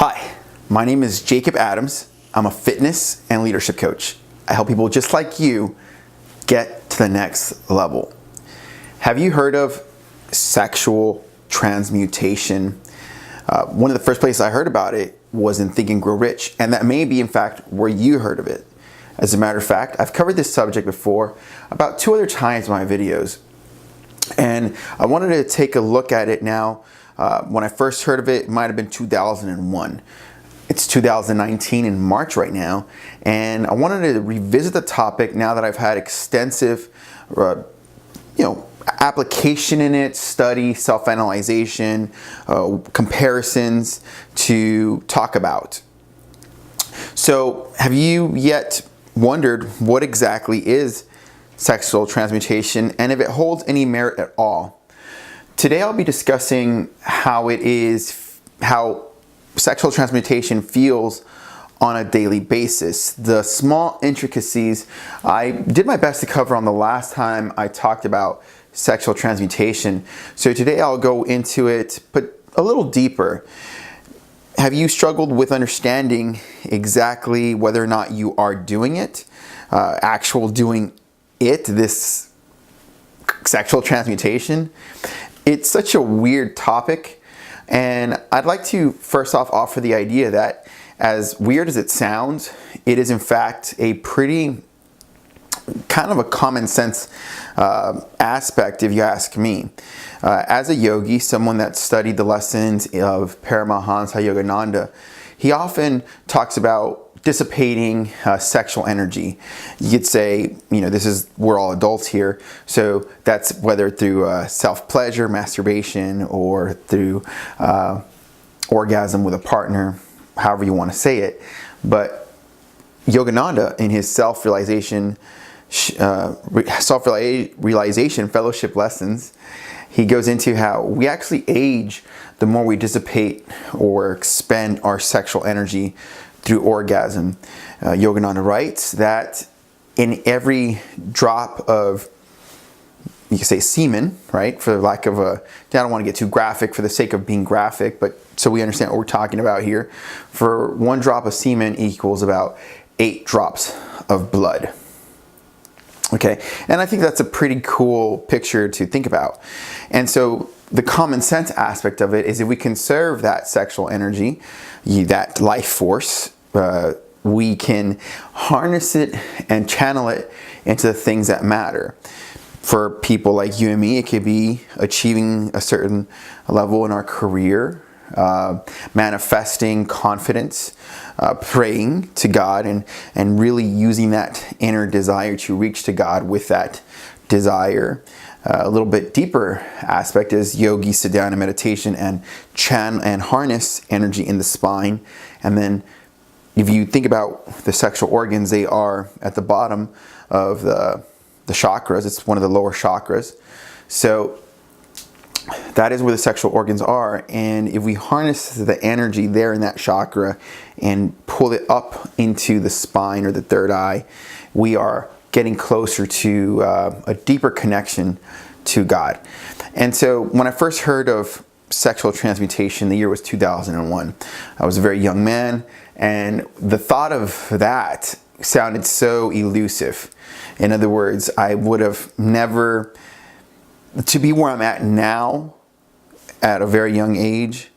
Hi, my name is Jacob Adams. I'm a fitness and leadership coach. I help people just like you get to the next level. Have you heard of sexual transmutation? One of the first places I heard about it was in Think and Grow Rich, and that may be, in fact, where you heard of it. As a matter of fact, I've covered this subject before about 2 other times in my videos, and I wanted to take a look at it now. When I first heard of it, it might have been 2001. It's 2019 in March right now, and I wanted to revisit the topic now that I've had extensive, application in it, study, self-analyzation, comparisons to talk about. So, have you yet wondered what exactly is sexual transmutation and if it holds any merit at all? Today I'll be discussing how sexual transmutation feels on a daily basis. The small intricacies I did my best to cover on the last time I talked about sexual transmutation. So today I'll go into it, but a little deeper. Have you struggled with understanding exactly whether or not you are doing it? This sexual transmutation? It's such a weird topic, and I'd like to first off offer the idea that, as weird as it sounds, it is in fact a pretty kind of a common sense aspect, if you ask me. As a yogi, someone that studied the lessons of Paramahansa Yogananda, he often talks about dissipating sexual energy. You could say, we're all adults here, so that's whether through self-pleasure, masturbation, or through orgasm with a partner, however you want to say it. But Yogananda, in his self-realization fellowship lessons, he goes into how we actually age the more we dissipate or expend our sexual energy through orgasm. Yogananda writes that in every drop of, you can say, semen, right? For lack of I don't want to get too graphic for the sake of being graphic, but so we understand what we're talking about here. For 1 drop of semen equals about 8 drops of blood. Okay, and I think that's a pretty cool picture to think about. And so the common sense aspect of it is, if we conserve that sexual energy, that life force, we can harness it and channel it into the things that matter. For people like you and me, it could be achieving a certain level in our career, manifesting confidence, praying to God, and really using that inner desire to reach to God with that desire. A little bit deeper aspect is yogis sit down in meditation and channel and harness energy in the spine. And then if you think about the sexual organs, they are at the bottom of the chakras. It's one of the lower chakras. So that is where the sexual organs are. And if we harness the energy there in that chakra and pull it up into the spine or the third eye, we are getting closer to a deeper connection to God. And so when I first heard of sexual transmutation, the year was 2001. I was a very young man, and the thought of that sounded so elusive. In other words, I would have never, to be where I'm at now at a very young age,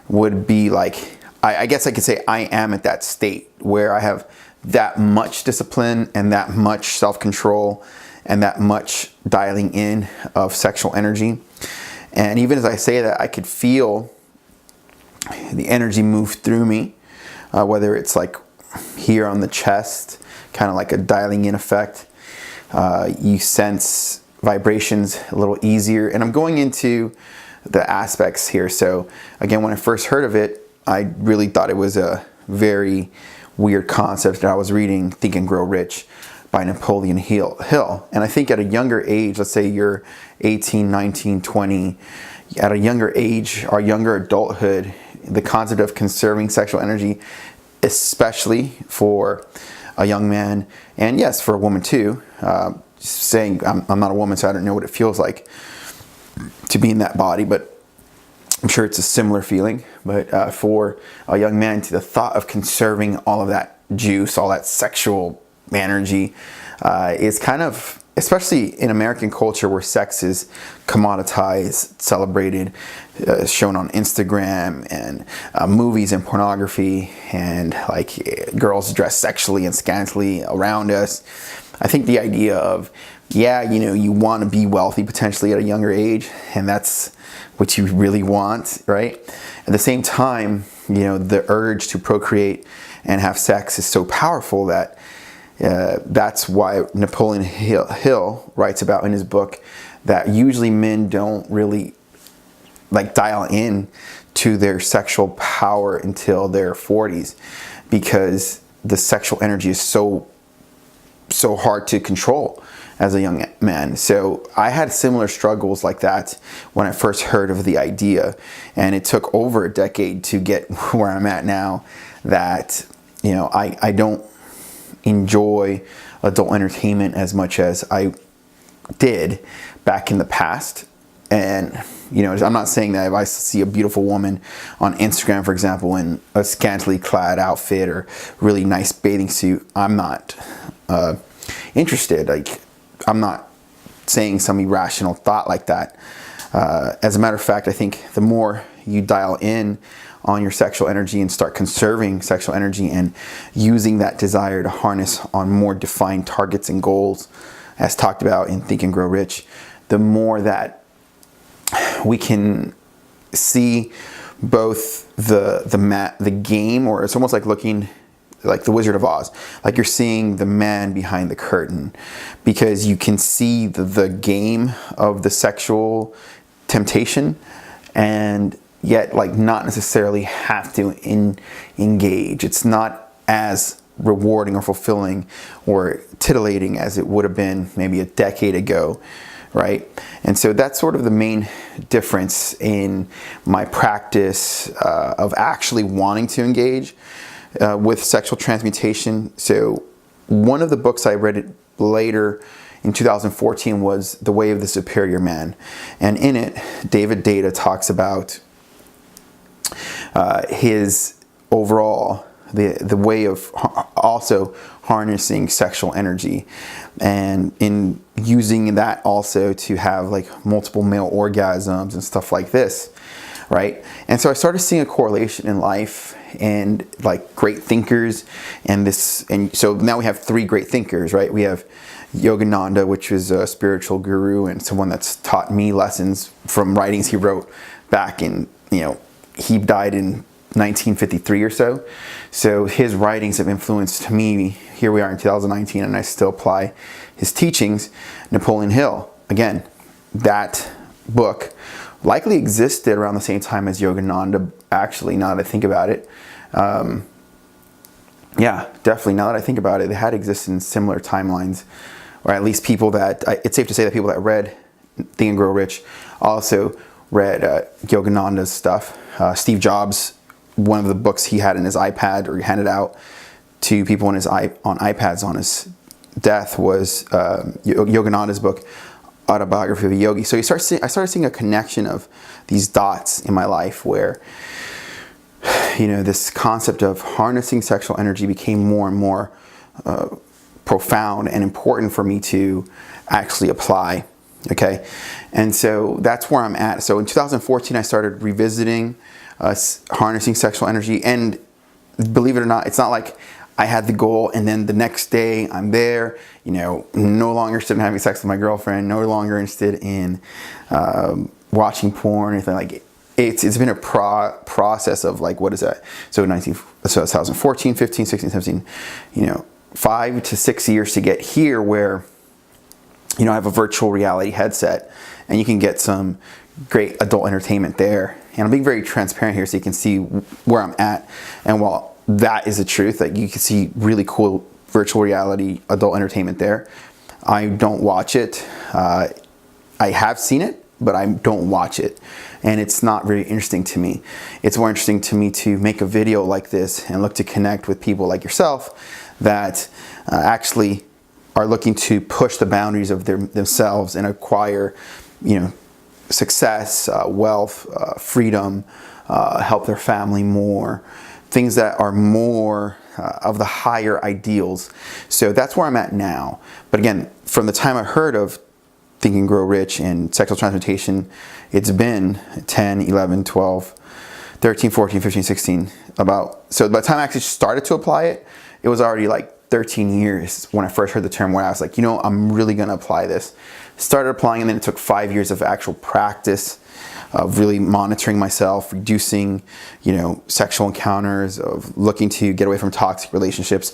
would be like, I guess I could say I am at that state where I have that much discipline and that much self-control and that much dialing in of sexual energy. And even as I say that, I could feel the energy move through me, whether it's like here on the chest, kind of like a dialing in effect. You sense vibrations a little easier. And I'm going into the aspects here. So again, when I first heard of it, I really thought it was a very weird concept that I was reading, Think and Grow Rich by Napoleon Hill. And I think at a younger age, let's say you're 18, 19, 20, at a younger age, our younger adulthood, the concept of conserving sexual energy, especially for a young man, and yes, for a woman too, saying I'm not a woman, so I don't know what it feels like to be in that body, but I'm sure it's a similar feeling, but for a young man, to the thought of conserving all of that juice, all that sexual energy, is kind of, especially in American culture where sex is commoditized, celebrated, shown on Instagram and movies and pornography, and like girls dress sexually and scantily around us. I think the idea of, yeah, you know, you want to be wealthy potentially at a younger age, and that's what you really want, right? At the same time, you know, the urge to procreate and have sex is so powerful that that's why Napoleon Hill writes about in his book that usually men don't really like dial in to their sexual power until their 40s, because the sexual energy is so hard to control as a young man. So I had similar struggles like that when I first heard of the idea, and it took over a decade to get where I'm at now, that, you know, I don't enjoy adult entertainment as much as I did back in the past. And, you know, I'm not saying that if I see a beautiful woman on Instagram, for example, in a scantily clad outfit or really nice bathing suit, I'm not interested. Like, I'm not saying some irrational thought like that. As a matter of fact, I think the more you dial in on your sexual energy and start conserving sexual energy and using that desire to harness on more defined targets and goals, as talked about in Think and Grow Rich, the more that we can see both the game, or it's almost like looking like the Wizard of Oz, like you're seeing the man behind the curtain, because you can see the game of the sexual temptation, and yet like not necessarily have to engage. It's not as rewarding or fulfilling or titillating as it would have been maybe a decade ago, right? And so that's sort of the main difference in my practice of actually wanting to engage with sexual transmutation. So one of the books I read later in 2014 was The Way of the Superior Man. And in it, David Data talks about his overall, the way of also harnessing sexual energy, and in using that also to have like multiple male orgasms and stuff like this, right? And so I started seeing a correlation in life and like great thinkers, and so now we have three great thinkers, right? We have Yogananda, which was a spiritual guru and someone that's taught me lessons from writings he wrote back in, you know, he died in 1953 or so. So his writings have influenced me. Here we are in 2019, and I still apply his teachings. Napoleon Hill, again, that book likely existed around the same time as Yogananda, actually, now that I think about it. Yeah, definitely, now that I think about it, they had existed in similar timelines, or at least people that, it's safe to say that people that read Think and Grow Rich also read Yogananda's stuff. Steve Jobs, one of the books he had in his iPad, or he handed out to people on iPads on his death, was Yogananda's book, Autobiography of a Yogi. So I started seeing a connection of these dots in my life where, you know, this concept of harnessing sexual energy became more and more profound and important for me to actually apply. Okay, and so that's where I'm at. So in 2014, I started revisiting harnessing sexual energy, and believe it or not, it's not like I had the goal and then the next day I'm there, you know, no longer interested in having sex with my girlfriend, no longer interested in watching porn or anything. Like it's been a process of like, what is that? So 2014, 15, 16, 17, you know, 5 to 6 years to get here, where, you know, I have a virtual reality headset and you can get some great adult entertainment there. And I'm being very transparent here so you can see where I'm at. And while that is the truth, that you can see really cool virtual reality adult entertainment there, I don't watch it. I have seen it, but I don't watch it. And it's not very interesting to me. It's more interesting to me to make a video like this and look to connect with people like yourself that actually are looking to push the boundaries of themselves and acquire, you know, success, wealth, freedom, help their family more, things that are more of the higher ideals. So that's where I'm at now. But again, from the time I heard of Think and Grow Rich and sexual transmutation, it's been 10, 11, 12, 13, 14, 15, 16, so by the time I actually started to apply it, it was already like 13 years when I first heard the term, where I was like, you know, I'm really gonna apply this. Started applying, and then it took 5 years of actual practice of really monitoring myself, reducing, you know, sexual encounters, of looking to get away from toxic relationships,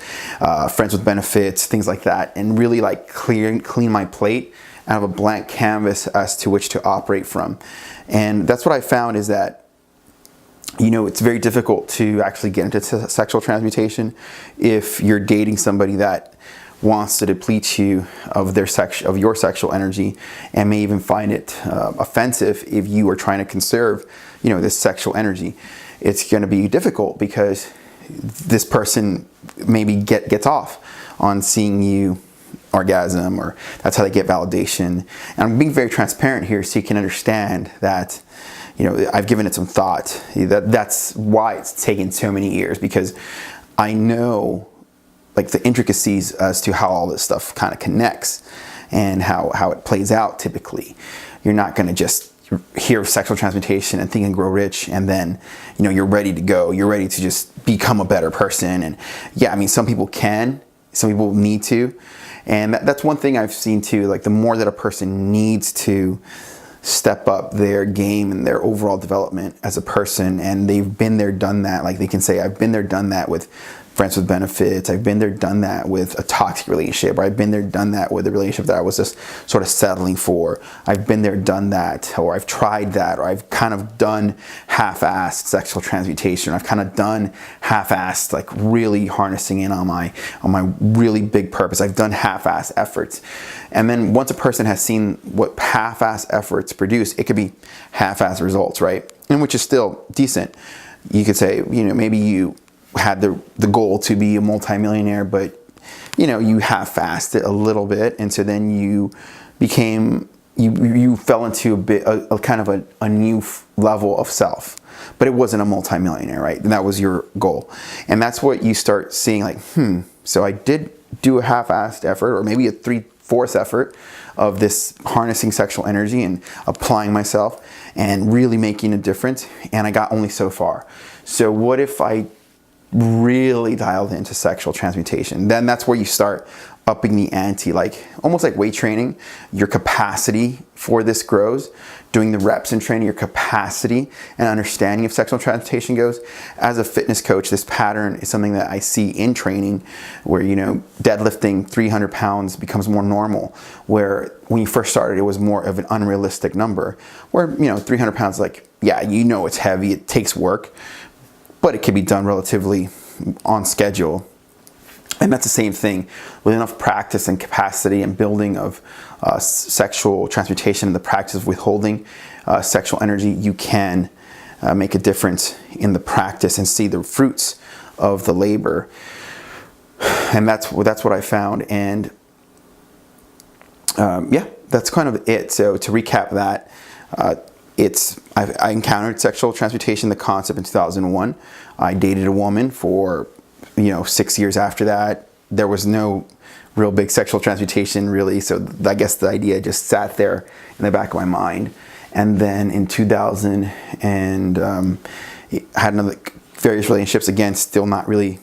friends with benefits, things like that, and really like clean my plate and have a blank canvas as to which to operate from. And that's what I found, is that, you know, it's very difficult to actually get into sexual transmutation if you're dating somebody that wants to deplete you of your sexual energy, and may even find it offensive if you are trying to conserve, you know, this sexual energy. It's going to be difficult because this person maybe gets off on seeing you orgasm, or that's how they get validation. And I'm being very transparent here so you can understand that, you know, I've given it some thought. That's why it's taken so many years, because I know like the intricacies as to how all this stuff kind of connects and how it plays out typically. You're not going to just hear of sexual transmutation and Think and Grow Rich, and then, you know, you're ready to go. You're ready to just become a better person. And yeah, I mean, some people can, some people need to. And that's one thing I've seen too, like the more that a person needs to step up their game and their overall development as a person, and they've been there, done that. Like they can say, I've been there, done that with friends with benefits. I've been there, done that with a toxic relationship, or I've been there, done that with a relationship that I was just sort of settling for. I've been there, done that, or I've tried that, or I've kind of done half-assed sexual transmutation. I've kind of done half-assed, like really harnessing in on my really big purpose. I've done half-assed efforts. And then once a person has seen what half-assed efforts produce, it could be half-assed results, right? And which is still decent. You could say, you know, maybe you had the goal to be a multimillionaire, but you know, you half-assed it a little bit, and so then you became, you fell into a kind of a new level of self, but it wasn't a multimillionaire, right? And that was your goal. And that's what you start seeing, like, so I did do a half-assed effort, or maybe a 3/4 effort of this harnessing sexual energy and applying myself and really making a difference, and I got only so far. So what if I really dialed into sexual transmutation? Then that's where you start upping the ante, like almost like weight training. Your capacity for this grows. Doing the reps and training, your capacity and understanding of sexual transmutation goes. As a fitness coach, this pattern is something that I see in training, where, you know, deadlifting 300 pounds becomes more normal, where when you first started, it was more of an unrealistic number, where, you know, 300 pounds, like, yeah, you know, it's heavy, it takes work, but it can be done relatively on schedule. And that's the same thing. With enough practice and capacity and building of sexual transmutation and the practice of withholding sexual energy, you can make a difference in the practice and see the fruits of the labor. And that's what I found. And yeah, that's kind of it. So to recap that, I encountered sexual transmutation, the concept, in 2001. I dated a woman for, you know, 6 years after that. There was no real big sexual transmutation, really. So I guess the idea just sat there in the back of my mind. And then in 2000, I had another various relationships. Again, still not really,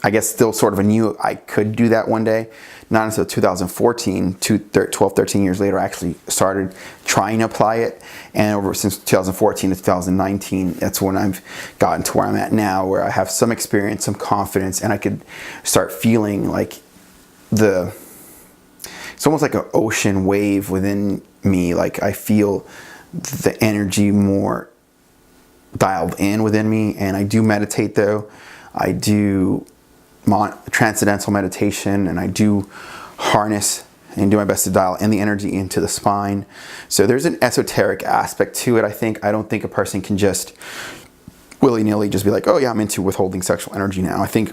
I guess still sort of knew I could do that one day. Not until 2014, 12, 13 years later, I actually started trying to apply it. And since 2014 to 2019, that's when I've gotten to where I'm at now, where I have some experience, some confidence, and I could start feeling like it's almost like an ocean wave within me. Like I feel the energy more dialed in within me. And I do meditate though. I do transcendental meditation, and I do harness and do my best to dial in the energy into the spine. So there's an esoteric aspect to it, I think. I don't think a person can just willy-nilly just be like, oh yeah, I'm into withholding sexual energy now. I think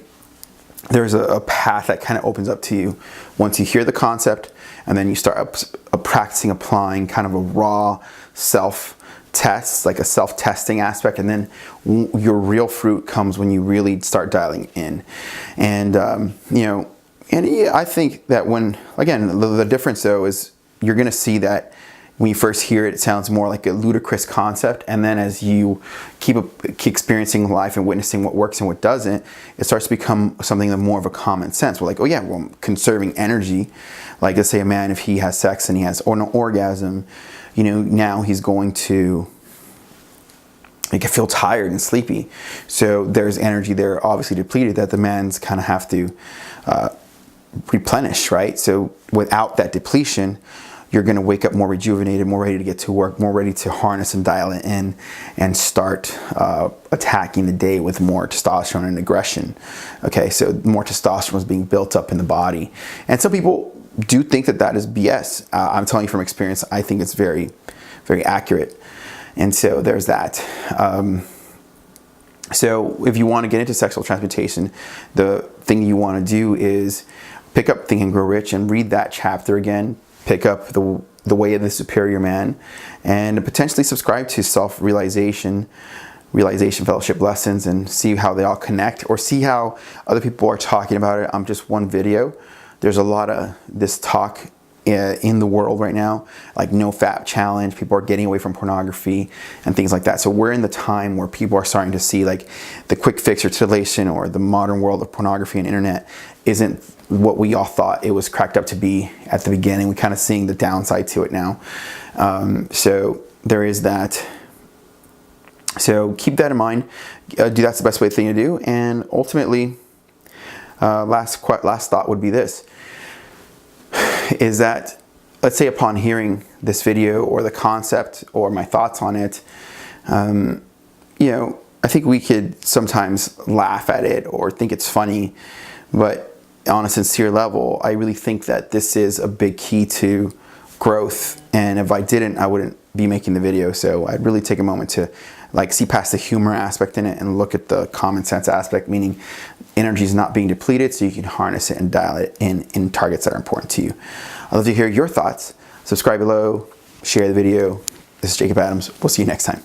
there's a path that kind of opens up to you once you hear the concept and then you start practicing applying kind of a raw self-test, like a self-testing aspect, and then your real fruit comes when you really start dialing in. And I think that when, again, the difference though is you're going to see that when you first hear it, it sounds more like a ludicrous concept, and then as you keep experiencing life and witnessing what works and what doesn't, it starts to become something of more of a common sense. We're like, oh yeah, well, conserving energy, like let's say a man, if he has sex and he has an orgasm, now he's going to make it feel tired and sleepy. So there's energy there obviously depleted that the man's kind of have to replenish, right? So without that depletion, you're going to wake up more rejuvenated, more ready to get to work, more ready to harness and dial it in and start attacking the day with more testosterone and aggression. Okay, so more testosterone is being built up in the body. And some people do think that that is BS. I'm telling you from experience, I think it's very, very accurate. And so there's that. So if you want to get into sexual transmutation, the thing you want to do is pick up Think and Grow Rich and read that chapter again. Pick up the Way of the Superior Man, and potentially subscribe to Realization Fellowship lessons and see how they all connect, or see how other people are talking about it. I'm just one video. There's a lot of this talk in the world right now, like no fap challenge. People are getting away from pornography and things like that. So we're in the time where people are starting to see like the quick fix or titillation, or the modern world of pornography and internet isn't what we all thought it was cracked up to be at the beginning. We're kind of seeing the downside to it now. So there is that. So keep that in mind. That's the best thing to do. And ultimately, last thought would be this, is that, let's say upon hearing this video or the concept or my thoughts on it, I think we could sometimes laugh at it or think it's funny, but on a sincere level, I really think that this is a big key to growth. And if I didn't, I wouldn't be making the video. So I'd really take a moment to see past the humor aspect in it and look at the common sense aspect, meaning energy is not being depleted, so you can harness it and dial it in targets that are important to you. I'd love to hear your thoughts. Subscribe below, share the video. This is Jacob Adams. We'll see you next time.